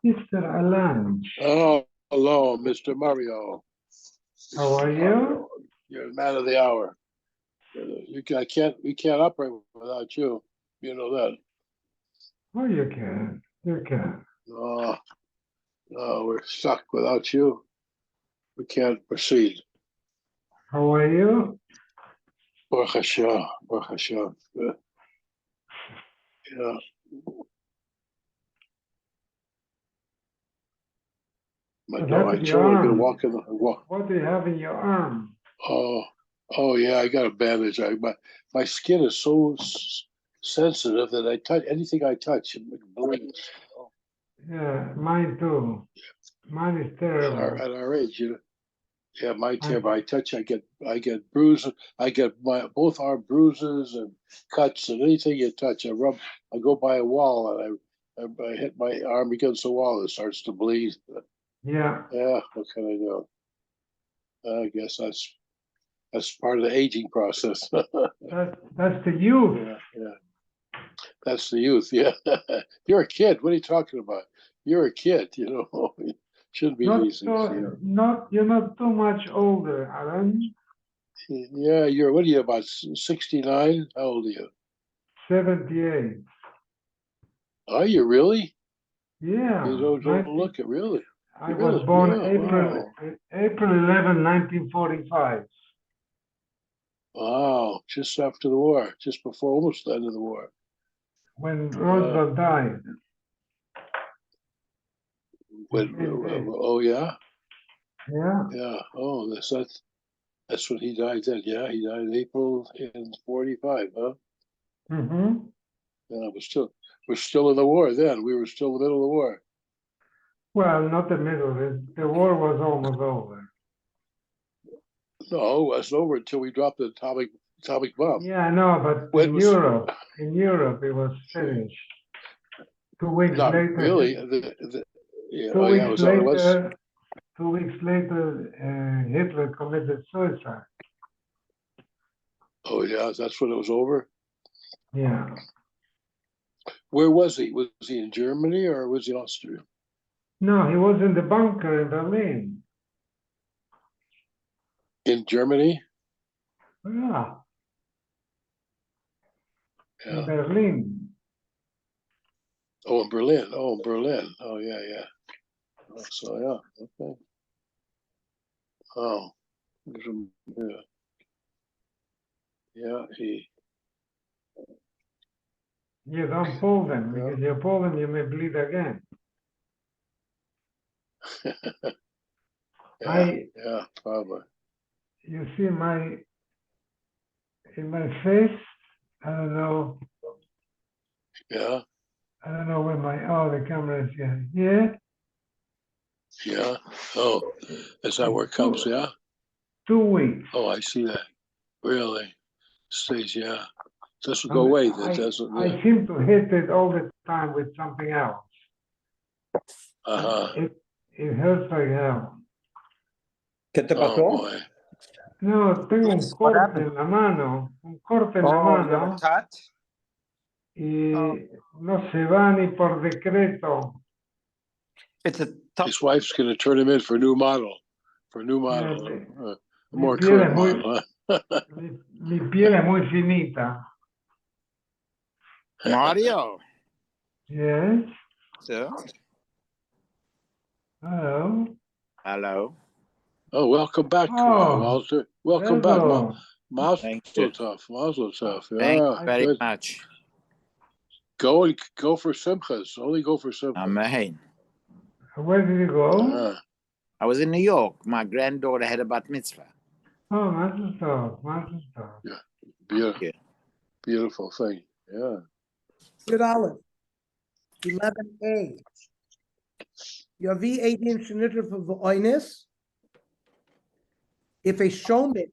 Mr. Alan. Oh, hello, Mr. Mario. How are you? You're the man of the hour. We can't operate without you. You know that. Oh, you can. You can. No, we're stuck without you. We can't proceed. How are you? Baruch Hashem, Baruch Hashem. Yeah. My dog. I told her I'm gonna walk in the walk. What do you have in your arm? Oh yeah, I got a bandage. My skin is so sensitive that I touch anything I touch, it bleeds. Yeah, mine too. Mine is terrible. At our age, you know. Yeah, mine too. But I get bruises. I get both arm bruises and cuts, and anything you touch, I go by a wall and I hit my arm against the wall. It starts to bleed. Yeah. Yeah. What can I do? I guess that's part of the aging process. That's the youth. Yeah. That's the youth. Yeah. You're a kid. What are you talking about? You're a kid. You know. Shouldn't be these things. You're not too much older, Alan. Yeah, what are you, about 69? How old are you? 78. Are you really? Yeah. You don't look it, really. I was born April 11, 1945. Wow, just after the war, just before almost the end of the war. When Roosevelt died. Oh yeah? Yeah. Yeah. Oh, that's when he died then. Yeah, he died in April in 45, huh? Mm-hmm. Yeah, we're still in the war then. We were still in the middle of the war. Well, not the middle. The war was almost over. No, it wasn't over until we dropped the atomic bomb. Yeah, I know, but in Europe, it was finished. 2 weeks Not later. really. Two weeks later, Hitler committed suicide. Oh yeah, that's when it was over. Yeah. Where was he? Was he in Germany or was he in Austria? No, he was in the bunker in Berlin. In Germany? Yeah. In Berlin. Oh, in Berlin. Oh, yeah. Oh, so yeah, okay. Oh, yeah. You don't pull them, because you pull them, you may bleed again. Yeah, probably. You see in my face, I don't know. Yeah. I don't know where the camera is here. Yeah? Yeah. Oh, is that where it comes? Yeah. 2 weeks. Oh, I see that. Really? Stays, yeah. Doesn't go away. That doesn't. Yeah. I seem to hit it all the time with something else. It hurts like hell. ¿Qué te Oh pasó? boy. No, tengo un What corte happened? en la mano, un corte en la Oh, you have a mano cut? y no se va ni por decreto. It's a tough. His wife's going to turn him in for a new model, Yeah, a mi more piel current es muy, model. Huh? mi piel es muy finita. Mario. Yes. So, Hello. hello. Oh, welcome back, Oh, Walter. Welcome back, hello. Mazel Thank you. tov. Mazel tov. Thank you Yeah, very good. much. Go for simchas. Only go for simchas. Amen. Where did you go? Yeah. I was in New York. My granddaughter had a bat mitzvah. Oh, Mazel Tov, Mazel Tov. Beautiful, Yeah. beautiful thing. Yeah. Good Aleph, 11a. Your V18 shenitra for v'oinis. If a shomit,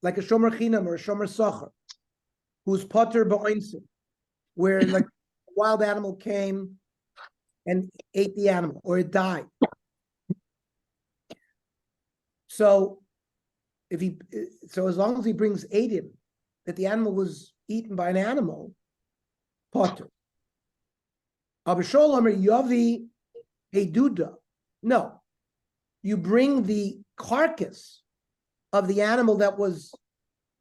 like a shomer chinam or a shomer socher, who's potter ba'oinsim, where like a wild animal came and ate the animal, or it died. So as long as he brings eidim, that the animal was eaten by an animal, potter. Abishol Omer Yavi Heduda. No, you bring the carcass of the animal that was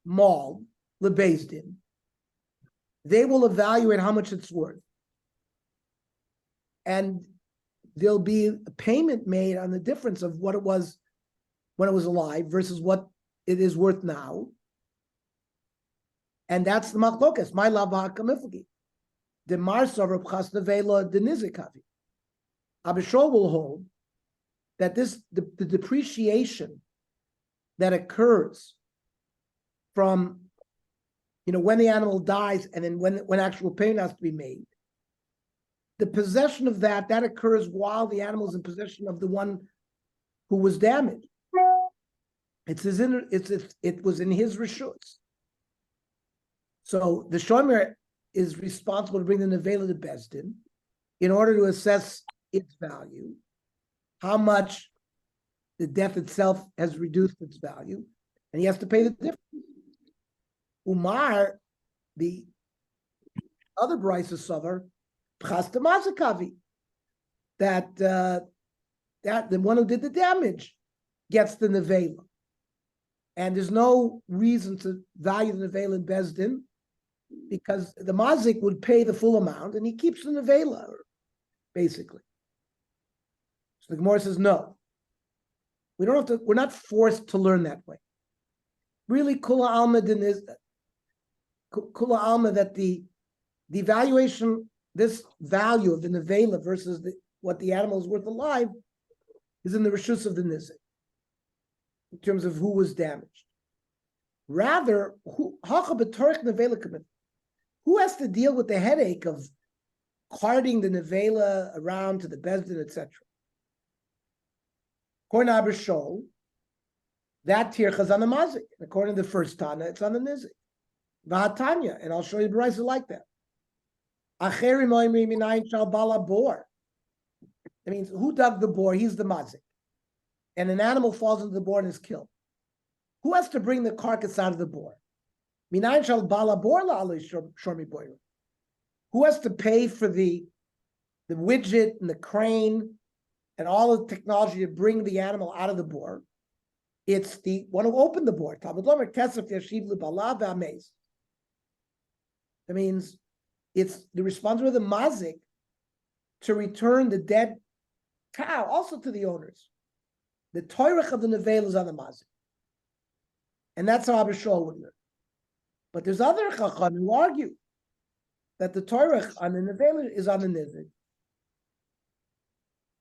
mauled, lebezdin. They will evaluate how much it's worth. And there'll be a payment made on the difference of what it was when it was alive versus what it is worth now. And that's the machlokas. My lava kamifagi. The marsa of Chas Nevela denizikavi. Abishol will hold that the depreciation that occurs from when the animal dies and then when actual payment has to be made, the possession of that occurs while the animal is in possession of the one who was damaged. It was in his reshus. So the shomer is responsible to bring the nevela to Bezdin in order to assess its value, how much the death itself has reduced its value, and he has to pay the difference. Umar, the other Brisa Sover, Pchasta Mazakavi, that the one who did the damage gets the nevela. And there's no reason to value the nevela in Bezdin because the mazik would pay the full amount and he keeps the nevela, basically. So the Gemara says, no. We don't have to, we're not forced to learn that way. Really, Kula Alma that the valuation, this value of the nevela versus what the animal is worth alive is in the reshus of the nizik, in terms of who was damaged. Rather, who has to deal with the headache of carting the nevela around to the bezdin, etc.? According to Abishol, that tircha is on the mazik. According to the first Tana, it's on the nizik. V'hatanya, and I'll show you the brisa like that. Acherim oimri minayin shal bala bor. That means who dug the bore? He's the mazik. And an animal falls into the bore and is killed. Who has to bring the carcass out of the bore? Minayin shal bala bor la'alei shormi boiru. Who has to pay for the widget and the crane and all the technology to bring the animal out of the bore? It's the one who opened the bore. That means it's the responsibility of the mazik to return the dead cow also to the owners. The toirach of the nevela is on the mazik. And that's how Abishol would learn. But there's other chacham who argue that the toirach on the nevela is on the nizik.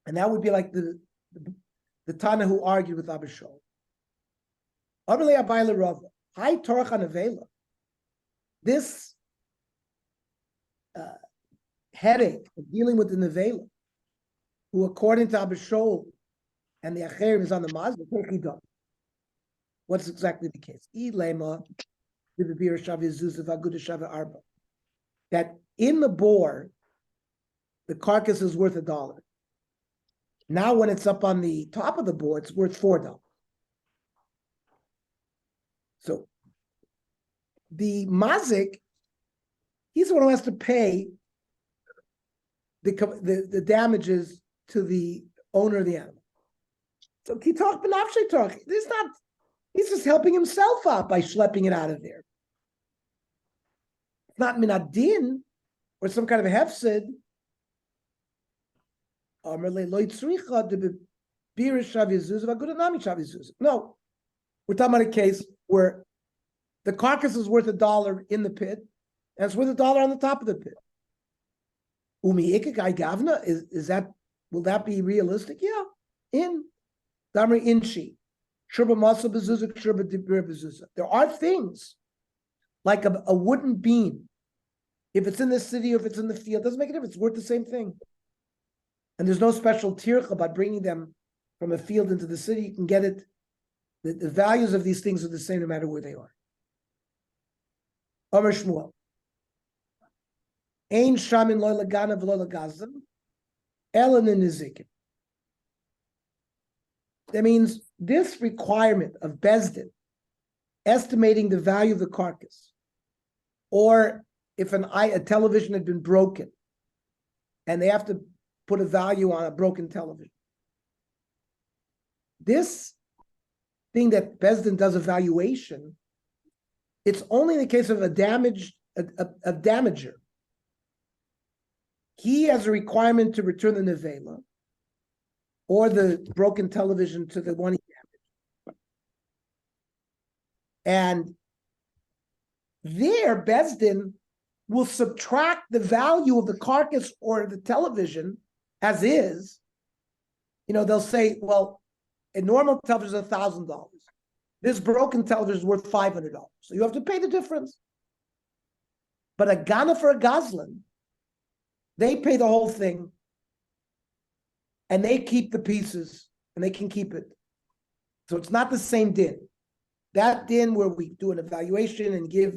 And that would be like the Tana who argued with Abishol. High torach on nevela. This headache of dealing with the nevela, who according to Abishol and the Acherim is on the mazik, what's exactly the case? That in the bore, the carcass is worth $1. Now, when it's up on the top of the board, it's worth $4. So the mazik, he's the one who has to pay the damages to the owner of the animal. So kitach b'nafshe talk. He's just helping himself out by schlepping it out of there. It's not minadin or some kind of hefsid. No, we're talking about a case where the carcass is worth $1 in the pit, and it's worth $1 on the top of the pit. Is that, will that be realistic? Yeah. In Damri Inchi. There are things like a wooden beam. If it's in the city or if it's in the field, doesn't make a difference. It's worth the same thing. And there's no special tircha about bringing them from a field into the city. You can get it. The values of these things are the same no matter where they are. Amar Shmuel. Ein shamin lo lagana v'lo lagazim, ela nizikin. That means this requirement of Bezdin estimating the value of the carcass, or if a television had been broken and they have to put a value on a broken television. This thing that Bezdin does evaluation, it's only in the case of a damager. He has a requirement to return the nevela or the broken television to the one he damaged. And there, Bezdin will subtract the value of the carcass or the television as is. You know, they'll say, well, a normal television is $1,000. This broken television is worth $500. So you have to pay the difference. But a Ghana for a Goslin, they pay the whole thing, and they keep the pieces, and they can keep it. So it's not the same din. That din where we do an evaluation and give,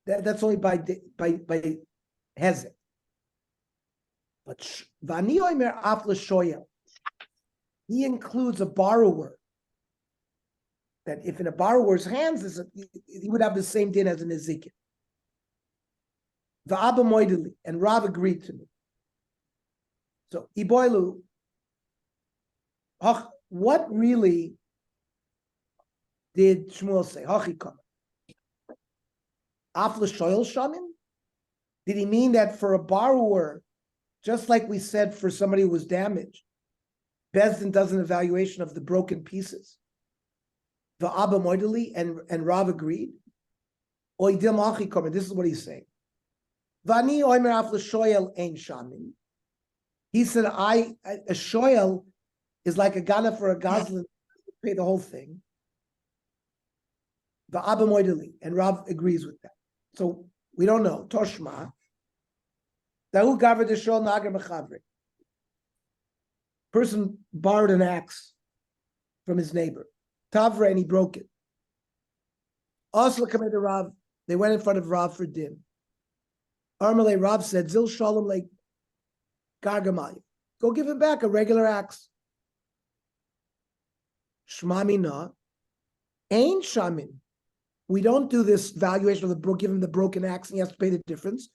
that's only by hezek. But Vani Omer Af L'Shoyel, he includes a borrower. That if in a borrower's hands, he would have the same din as an Ezekiel. The Abba Moideli, and Rav agreed to me. So, Iboilu, what really did Shmuel say? Hachikam. Afla Shoyel Shamin? Did he mean that for a borrower, just like we said for somebody who was damaged, Bezdin does an evaluation of the broken pieces? The Abba Moideli and Rav agreed. Oidim Achikam, this is what he's saying. Vani Oimer Afla Shoyel Ein Shamin. He said, a shoyel is like a Ghana for a Goslin, pay the whole thing. The Abba Moideli, and Rav agrees with that. So we don't know. Toshma. Dahu Gavra Deshol Nagar Mechavre. Person borrowed an axe from his neighbor. Tavra, and he broke it. Also come to Rav. They went in front of Rav for din. Armalei Rav said, Zil Shalom like Gargamaya. Go give him back a regular axe. Shmamina. Ain shamin. We don't do this valuation of the brook, give him the broken axe and he has to pay the difference.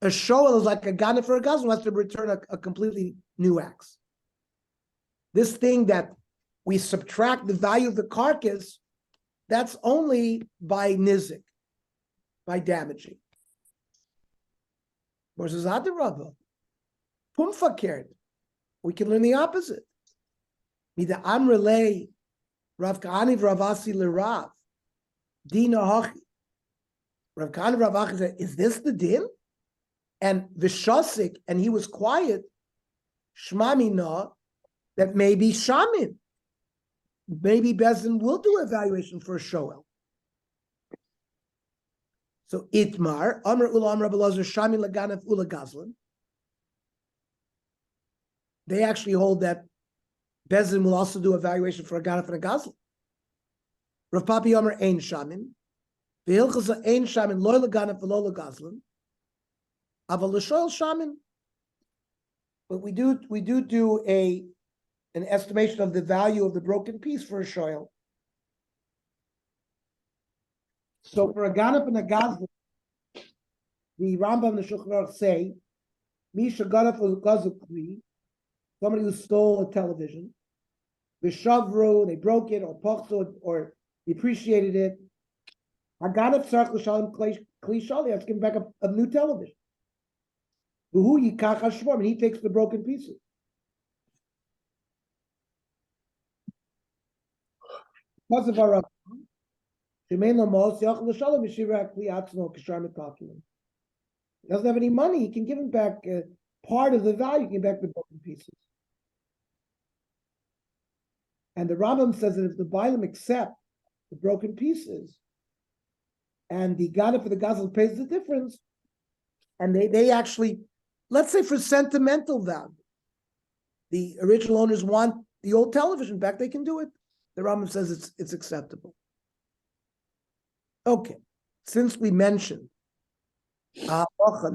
A shoel is like a Ghana for a Gazlan, has to return a completely new axe. This thing that we subtract the value of the carcass, that's only by nizik, by damaging. Versus Adarabba. Pumfakert. We can learn the opposite. Mida Amrele Rav Kahani Ravasi Lerav. Dina Hachi. Rav Kahani Ravasi said, is this the din? And Vishasik, and he was quiet. Shmamina, that maybe Shamin. Maybe Bezdin will do evaluation for a shoel. So Itmar, Amr Ulam Rabbi Lazar Shamin Laganef Ula Gazlan. They actually hold that Bezdin will also do evaluation for a Ganef and a Gazlan. Rav Papi Amr Ein Shamin. V'hilchasa Ein Shamin Loy Laganef V'lo Lagazlan. Aval L'shoel Shamin. But we do an estimation of the value of the broken piece for a shoyl. So for a ganef and a gazlan, the Rambam and the Shulchan Aruch say, Misha ganef kli, somebody who stole a television, v'shavru, they broke it or pochsu or depreciated it. Haganef tzarich l'shalem kli shali, has to give back a new television. V'hu yikach hashvom, and he takes the broken pieces. Because of our he doesn't have any money, he can give him back part of the value, give back the broken pieces. And the Rambam says that if the Bailam accept the broken pieces, and the Gana for the Gazal pays the difference, and they actually, let's say for sentimental value, the original owners want the old television back, they can do it. The Rambam says it's acceptable. Okay, since we mentioned the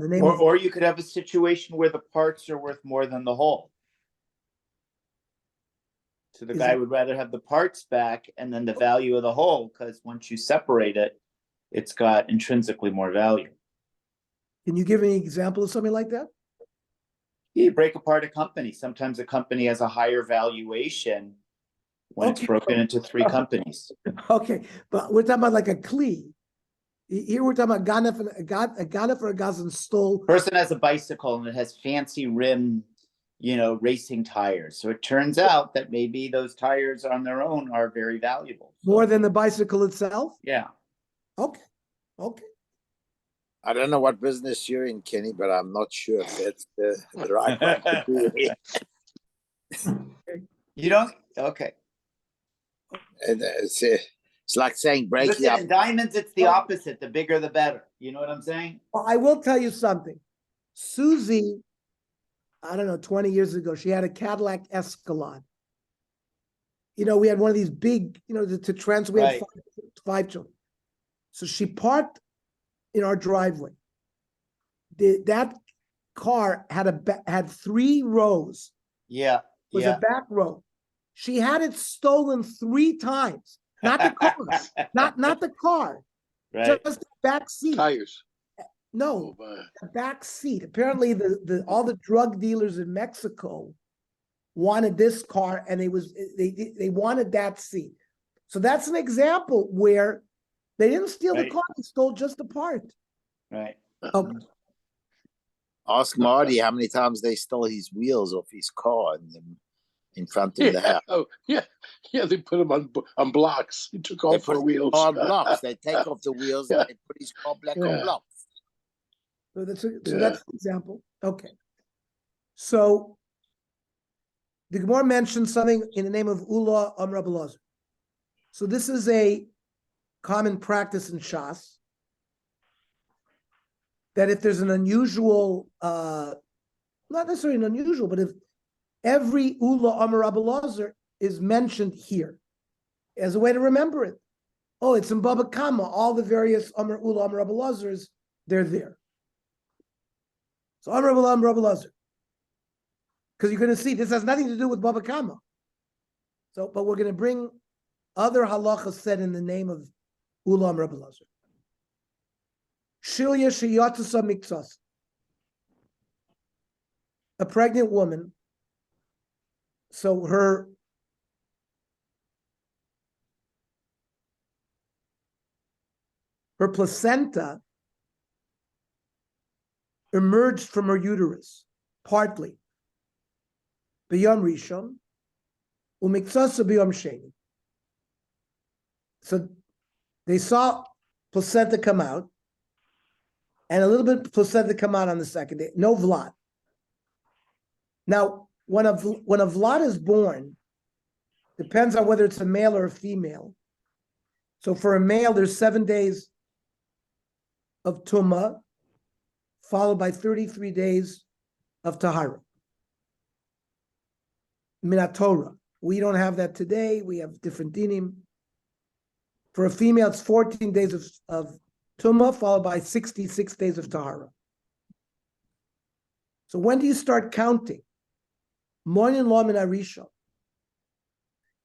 name or you could have a situation where the parts are worth more than the whole. So the guy would rather have the parts back and then the value of the whole, because once you separate it, it's got intrinsically more value. Can you give me an example of something like that? You break apart a company. Sometimes a company has a higher valuation when it's broken into three companies. Okay, but we're talking about like a kli. Here we're talking about a ganef or a gazlan stole. Person has a bicycle and it has fancy rim, racing tires. So it turns out that maybe those tires on their own are very valuable. More than the bicycle itself? Yeah. Okay. I don't know what business you're in, Kenny, but I'm not sure if that's the right one to do it. You don't? Okay. And it's like saying breaking up. In diamonds, it's the opposite. The bigger, the better. You know what I'm saying? Well, I will tell you something. Susie, I don't know, 20 years ago, she had a Cadillac Escalade. We had one of these big, to transfer. We had five children. So she parked in our driveway. That car had 3 rows. Yeah. It was a back row. She had it stolen 3 times. Not the car. not the car. Right. Just the back seat. Tires. No, the back seat. Apparently, all the drug dealers in Mexico wanted this car, and they wanted that seat. So that's an example where they didn't steal the car; they stole just the part. Right. Okay. Ask Marty how many times they stole his wheels off his car in front of the house. Oh, yeah. They put him on blocks. He took all 4 wheels. On blocks. They take off the wheels and they put his car back on blocks. So that's an example. Okay. So the Gemara mentioned something in the name of Ula Amr Abelazar. So this is a common practice in Shas, that if there's an unusual, not necessarily an unusual, but if every Ula Amr Abelazar is mentioned here as a way to remember it. Oh, it's in Bava Kama. All the various Ula Amr Abelazars, they're there. So Amr Abelazar. Because you're going to see, this has nothing to do with Bava Kama. So, but we're going to bring other halachas said in the name of Ula Amr Abelazar. Shilya Sheyatasa Miktsas. A pregnant woman. So her placenta emerged from her uterus, partly. B'yom Rishon, u'miktsasa b'yom Sheni. So they saw placenta come out, and a little bit of placenta come out on the second day. No vlad. Now, when a vlad is born, depends on whether it's a male or a female. So for a male, there's 7 days of tumah, followed by 33 days of tahara. Minat Torah. We don't have that today. We have different dinim. For a female, it's 14 days of tumah, followed by 66 days of tahara. So when do you start counting? Moinin law min arisha.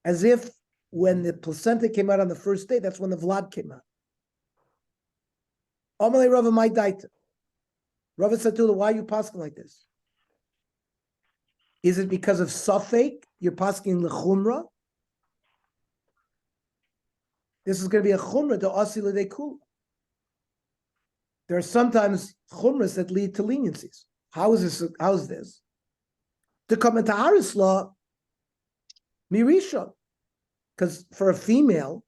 As if when the placenta came out on the first day, that's when the vlad came out. Amalei Rava my daita. Rava said to her, why are you pasking like this? Is it because of safek? You're pasking lechumra? This is going to be a chumra to asila de kula. There are sometimes chumras that lead to leniencies. How is this? How is this? To come into Haris law, mirisha, because for a female,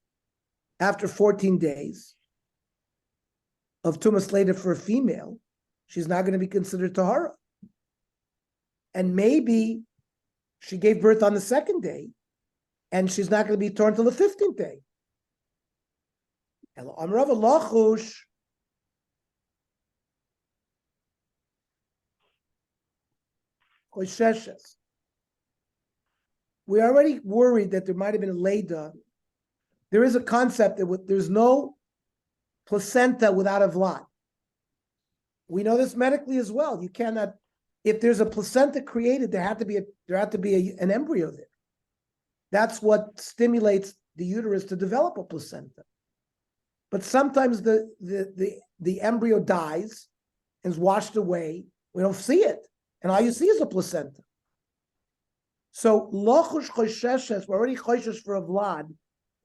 after 14 days of tumas later for a female, she's not going to be considered tahara. And maybe she gave birth on the second day, and she's not going to be torn till the 15th day. Amrav lachush. We already worried that there might have been a Leda. There is a concept that there's no placenta without a vlad. We know this medically as well. You cannot, if there's a placenta created, there had to be an embryo there. That's what stimulates the uterus to develop a placenta. But sometimes the embryo dies and is washed away. We don't see it. And all you see is a placenta. So, lochush chosheshes, we're already choshesh for a vlad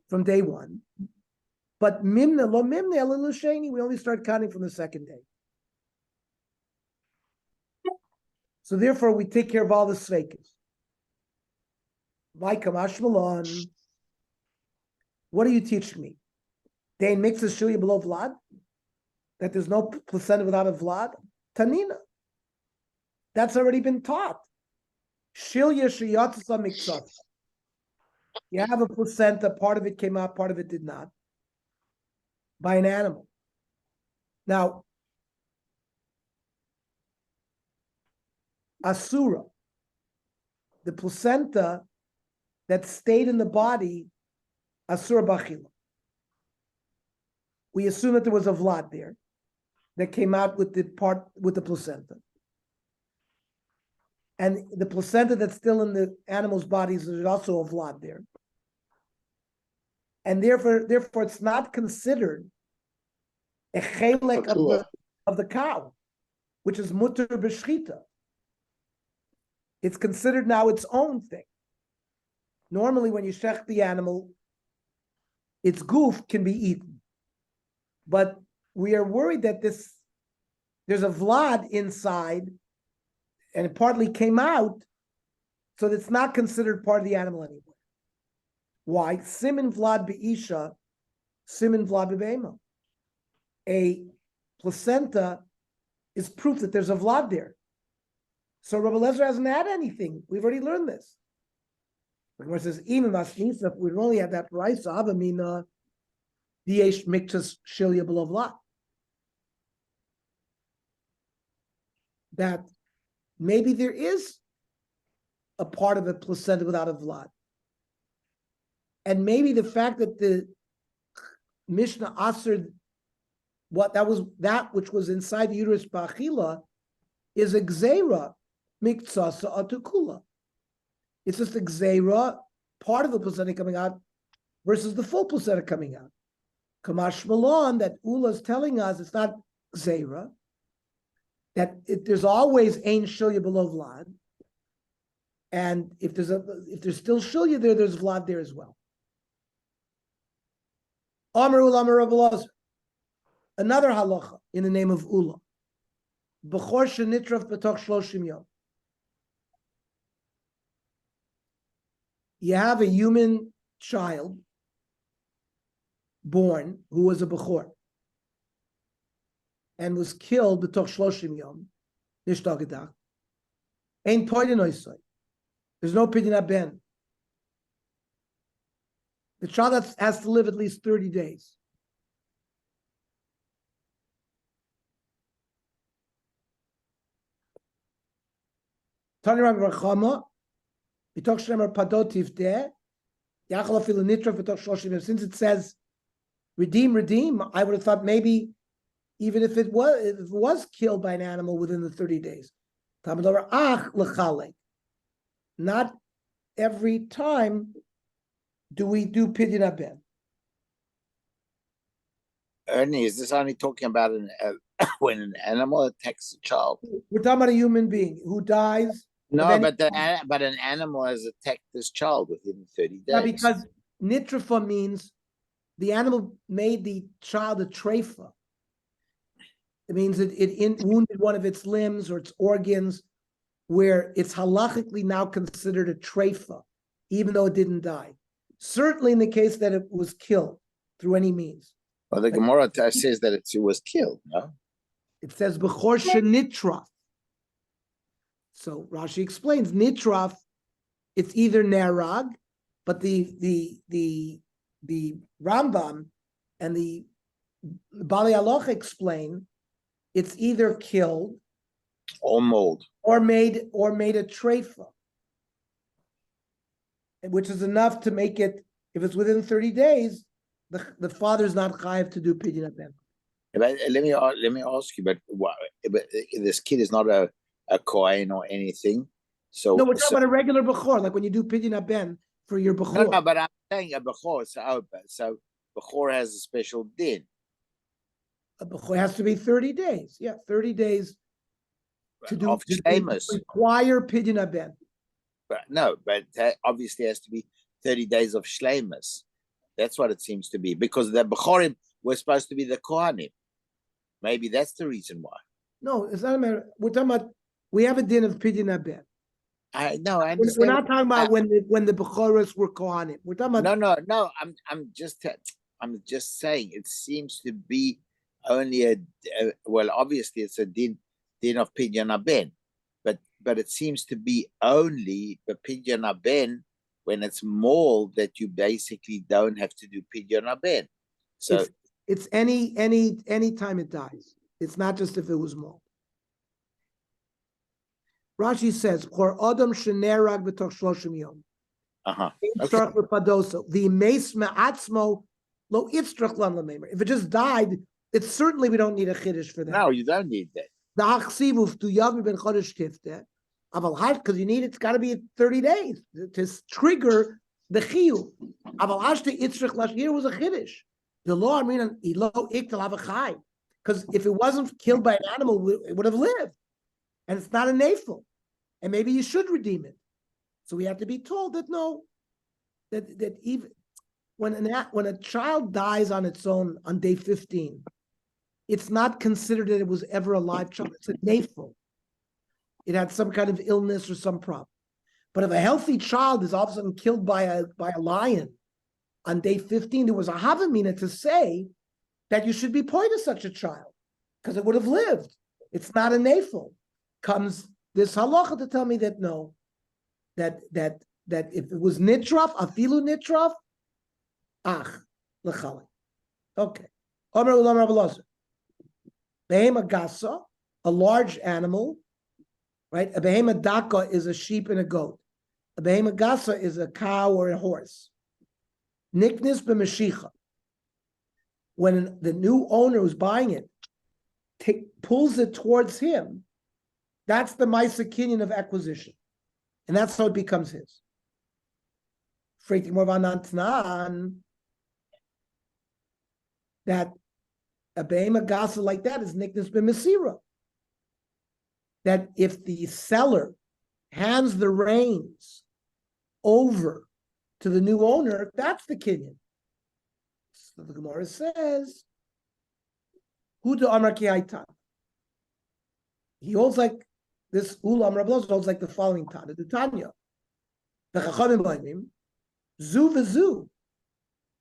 from day one. But mimna, lo mimna, elalusheni, we only start counting from the second day. So therefore, we take care of all the sveikas. My kamash malon, what are you teaching me? They mix the shilya below vlad? That there's no placenta without a vlad? Tanina. That's already been taught. Shilya shiyatsa mixat. You have a placenta, part of it came out, part of it did not, by an animal. Now, asura, the placenta that stayed in the body, asura bachila. We assume that there was a vlad there that came out with the placenta. And the placenta that's still in the animal's bodies is also a vlad there. And therefore it's not considered a chelek of the cow, which is mutter b'shchita. It's considered now its own thing. Normally when you shech the animal, its goof can be eaten. But we are worried that there's a vlad inside and it partly came out, so that it's not considered part of the animal anymore. Why? Simin vlad be'isha, simin vlad be'be'ema. A placenta is proof that there's a vlad there. So Rabbi Lezer hasn't had anything. We've already learned this. When it says, even if we only had that rice, avamina, diesh miktas shilya below vlad. That maybe there is a part of a placenta without a vlad. And maybe the fact that the Mishnah answered that which was inside the uterus ba'achila is a gzeira miktsasa atukula. It's just a gzeira, part of the placenta coming out versus the full placenta coming out. Kamash Malon, that Ula is telling us it's not gzeira, that there's always ein shilya below vlad, and if there's still shilya there, there's vlad there as well. Amar Ula Amar Rabbi Elazar. Another halacha in the name of Ula. B'chor shenitraf b'toch shloshim yom. You have a human child born who was a b'chor and was killed b'toch shloshim yom. Nishtagadak. Ein poidin oisai. There's no pidyon ben. The child has to live at least 30 days. Tani Rabbi Chama, b'toch shlemer padot tivdeh, yachal afilu nitraf b'toch shloshim yom. Since it says redeem, I would have thought maybe even if it was killed by an animal within the 30 days. Now not every time do we do pidyon haben. Ernie, is this only talking about when an animal attacks a child? We're talking about a human being who dies. No, any- but an animal has attacked this child within 30 days. Yeah, because nitrafa means the animal made the child a treifa. It means it wounded one of its limbs or its organs, where it's halachically now considered a treifa, even though it didn't die. Certainly in the case that it was killed through any means. Well, the Gemara says that it was killed, no? It says b'chor shenitraf. So Rashi explains nitraf. It's either nerag, but the Rambam and the Bali Halacha explain it's either killed Or mold. or made a treifa, which is enough to make it. If it's within 30 days, the father's not chayav to do pidyon haben. Let me ask you, but this kid is not a kohen or anything. So No, we're talking about a regular bechor, like when you do pidyon haben for your bechor. No, but I'm saying a bechor. So bechor has a special din. A bechor has to be 30 days. Yeah, 30 days to do Of shlemus. require pidyon haben. But no, but that obviously has to be 30 days of shlemus. That's what it seems to be, because the bechorim were supposed to be the kohanim. Maybe that's the reason why. No, it's not a matter. We're talking about, we have a din of pidyon haben. I understand. We're not talking about when the bechoros were kohanim. We're talking about No. I'm just saying it seems to be only well, obviously it's a din of pidyon haben, but it seems to be only the pidyon haben when it's mold that you basically don't have to do pidyon haben. So it's any time it dies. It's not just if it was mold. Rashi says, "Chor adam shenerag b'toch shloshim yom." The meis me'atzmo lo itzrach lan lamemer. If it just died, it's certainly we don't need a chiddush for that. No, you don't need that. The hachsivuf tu yavi ben chodesh tifte. Aval hash, because you need it's got to be 30 days to trigger the chiyuv. Aval hash to itzrach last year was a chiddush. The law, I mean, ilo iktal avachai, because if it wasn't killed by an animal, it would have lived, and it's not a nafel, and maybe you should redeem it. So we have to be told that no, that even when a child dies on its own on day 15, it's not considered that it was ever a live child. It's a nafel. It had some kind of illness or some problem. But if a healthy child is all of a sudden killed by a lion on day 15, there was a havamina to say that you should be pointed to such a child because it would have lived. It's not a nafel. Comes this halacha to tell me that no, that if it was nitraf, afilu nitraf, lechali. Okay. Omer ulam Rabbi Elazar. Behema gasa, a large animal, right? A behema daka is a sheep and a goat. A behema gasa is a cow or a horse. Niknis b'mashicha. When the new owner who's buying it pulls it towards him, that's the Maisa Kinyan of acquisition. And that's how it becomes his. That a behema gasa like that is niknas b'masira. That if the seller hands the reins over to the new owner, that's the kinyan. So the Gemara says, Huda Amar Ki Haitan. He holds like this Ulam Rabbi Elazar holds like the following Tana, the Tanya. The Chachamim B'Aimim, Zu v'Zu,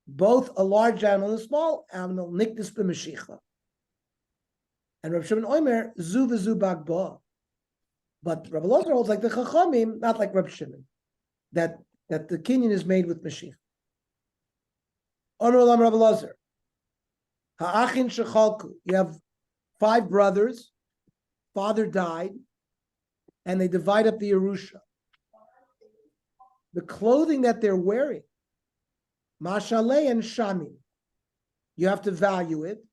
both a large animal and a small animal, Nikdis b'Mashicha. And Rabbi Shimon Omer, Zu v'Zu Bagba. But Rabbi Elazar holds like the Chachamim, not like Rabbi Shimon, that the kinyan is made with Mashiach. Omer Olam Rabbi Elazar, Ha'achin shechalku. You have 5 brothers, father died, and they divide up the Yerusha. The clothing that they're wearing, Mashaleh and Shamim, you have to value it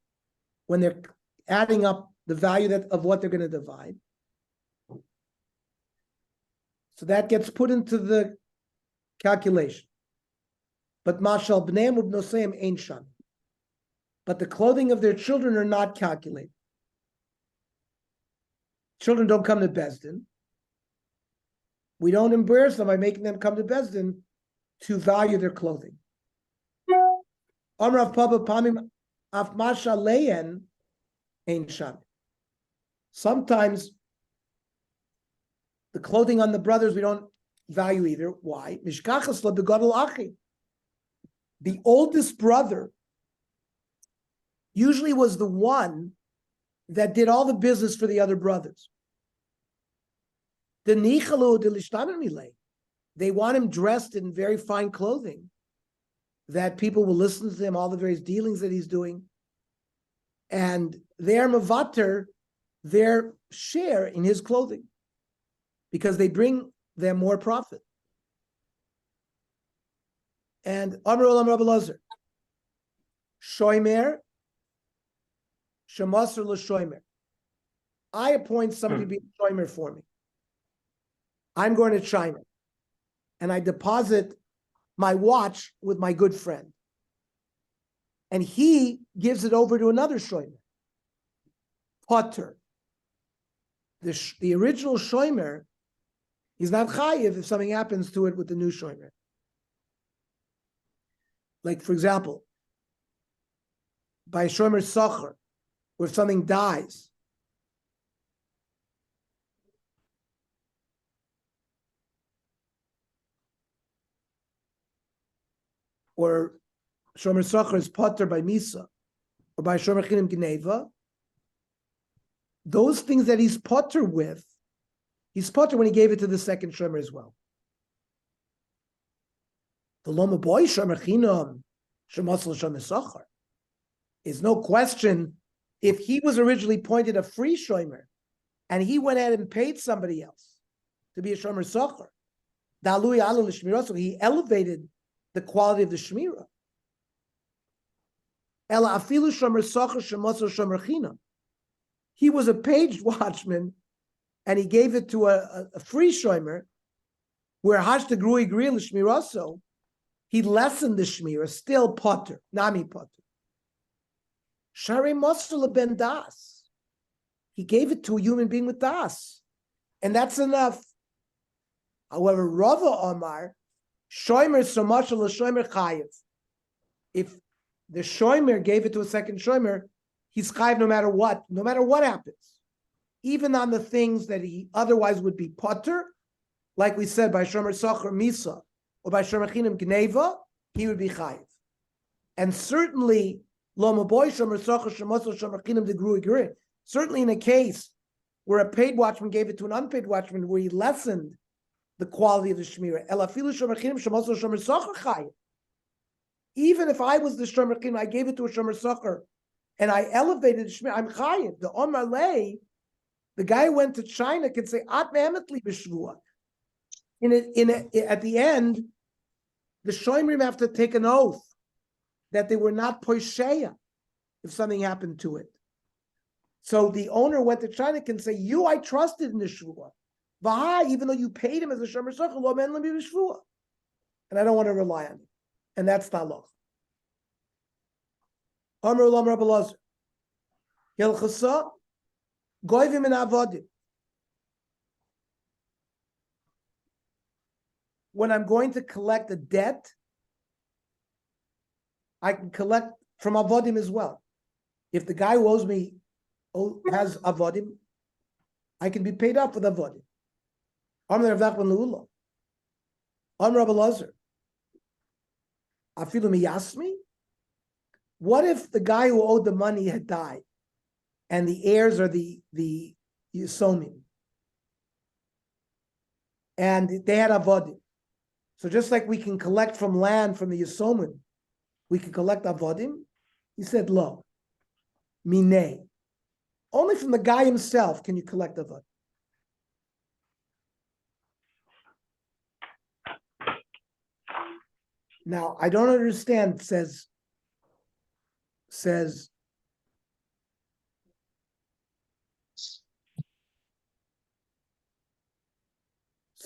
when they're adding up the value of what they're going to divide. So that gets put into the calculation. But mashal b'neim u'bnoseim ein sham. But the clothing of their children are not calculated. Children don't come to Bezdin. We don't embarrass them by making them come to Bezdin to value their clothing. Amrav Papa Pamim Af Masha Leyen Ein Sham. Sometimes the clothing on the brothers we don't value either. Why? Mishkachas lo begadol achi. The oldest brother usually was the one that did all the business for the other brothers. The nichalu de lishtanan milei. They want him dressed in very fine clothing, that people will listen to him, all the various dealings that he's doing. And they're mavater their share in his clothing because they bring them more profit. And Amr Olam Rabbi Lazar, Shoimer, Shemasr l'Shoimer. I appoint somebody to be a Shoimer for me. I'm going to China, and I deposit my watch with my good friend. And he gives it over to another shoimer, Potter. The original shoimer, he's not chayiv if something happens to it with the new shoimer. Like, for example, by shoimer socher, where if something dies, or shomer socher is potter by misa, or by shomer chinim gneva, those things that he's potter with, he's potter when he gave it to the second shomer as well. The loma boy shomer chinam shemasl shomer socher is no question. If he was originally appointed a free shomer, and he went ahead and paid somebody else to be a shomer socher, dalui alu l'shmira, so he elevated the quality of the shmira. Ela afilu shomer socher shemasl shomer chinam. He was a paid watchman, and he gave it to a free shomer, where hashta grui gri l'shmiraso, he lessened the shmira, still potter, nami potter. Shari Mosel ben Das. He gave it to a human being with Das. And that's enough. However, Rava Omar, Shoimer Somashal Shoimer Chayiv. If the Shoimer gave it to a second Shoimer, he's Chayiv no matter what happens. Even on the things that he otherwise would be potter, like we said, by Shomer Socher Misa, or by Shomer Chinim Gneva, he would be Chayiv. And certainly, certainly in a case where a paid watchman gave it to an unpaid watchman, where he lessened the quality of the shmira. Even if I was the shomer chinim, I gave it to a shomer socher, and I elevated the shmira, I'm chayiv. The Omar Lei, the guy who went to China, can say at me'emetli b'shvua. At the end, the shomerim have to take an oath that they were not posheya if something happened to it. So the owner went to China, can say, I trusted in the shvua. Vaha, even though you paid him as a shomer socher, lo men l'mi b'shvua. And I don't want to rely on it. And that's taloch. Amr Olam Rabbi Lazar. Hilchasa, goyvim and avodim. When I'm going to collect a debt, I can collect from avodim as well. If the guy who owes me has avodim, I can be paid up with avodim. Amr Rav Nachman Leula. Amr Rabbi Lazar. Afilu miyasmi. What if the guy who owed the money had died, and the heirs are the Yisomim, and they had avodim? So just like we can collect from land from the Yisomim, we can collect avodim. He said, "Lo, minei." Only from the guy himself can you collect avodim. Now I don't understand. Says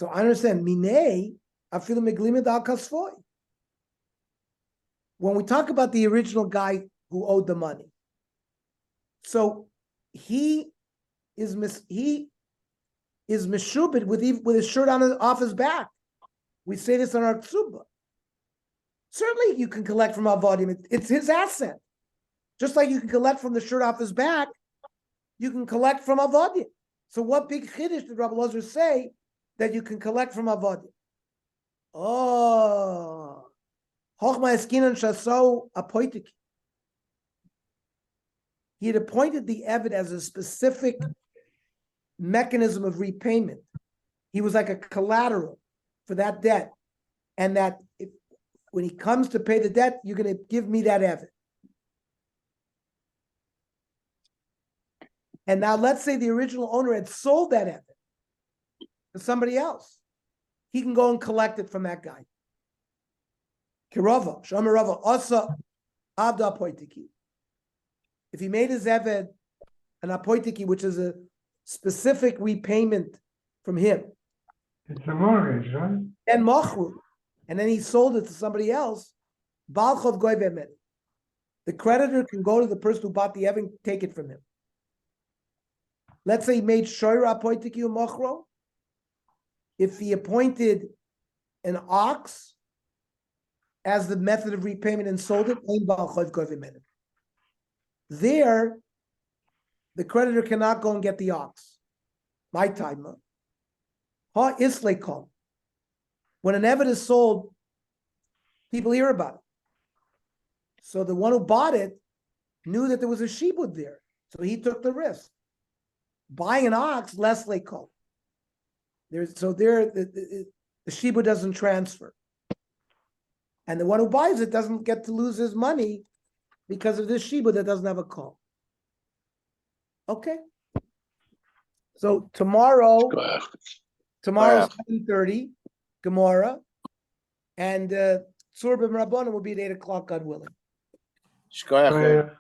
So I understand. Minei, afilu meglimid al kasfoy. When we talk about the original guy who owed the money, so he is meshubed with his shirt off his back. We say this on our ksuba. Certainly, you can collect from avodim. It's his asset. Just like you can collect from the shirt off his back, you can collect from avodim. So, what big chiddush did Rabbi Elazar say that you can collect from avodim? Oh, Chochma eskinan shaso apoitik. He had appointed the Eved as a specific mechanism of repayment. He was like a collateral for that debt, and that when he comes to pay the debt, you're going to give me that Eved. And now let's say the original owner had sold that Eved to somebody else. He can go and collect it from that guy. Kirova, Shomerova, Osa, Abda Poitiki. If he made his Eved an Apoitiki, which is a specific repayment from him, It's a mortgage, right? and Machru, and then he sold it to somebody else, Balchov Goy Be'emet. The creditor can go to the person who bought the Eved and take it from him. Let's say he made Shoira Apoitiki Machro. If he appointed an ox as the method of repayment and sold it, there, the creditor cannot go and get the ox. My time. Ha isle call. When an Eved is sold, people hear about it. So the one who bought it knew that there was a shibud there, so he took the risk. Buying an ox, less call. The shibud doesn't transfer, and the one who buys it doesn't get to lose his money because of this shibud that doesn't have a call. Okay. So tomorrow 7:30, Gemara, and Tzur B'Marabonim will be at 8 o'clock, God willing. Shkoyach.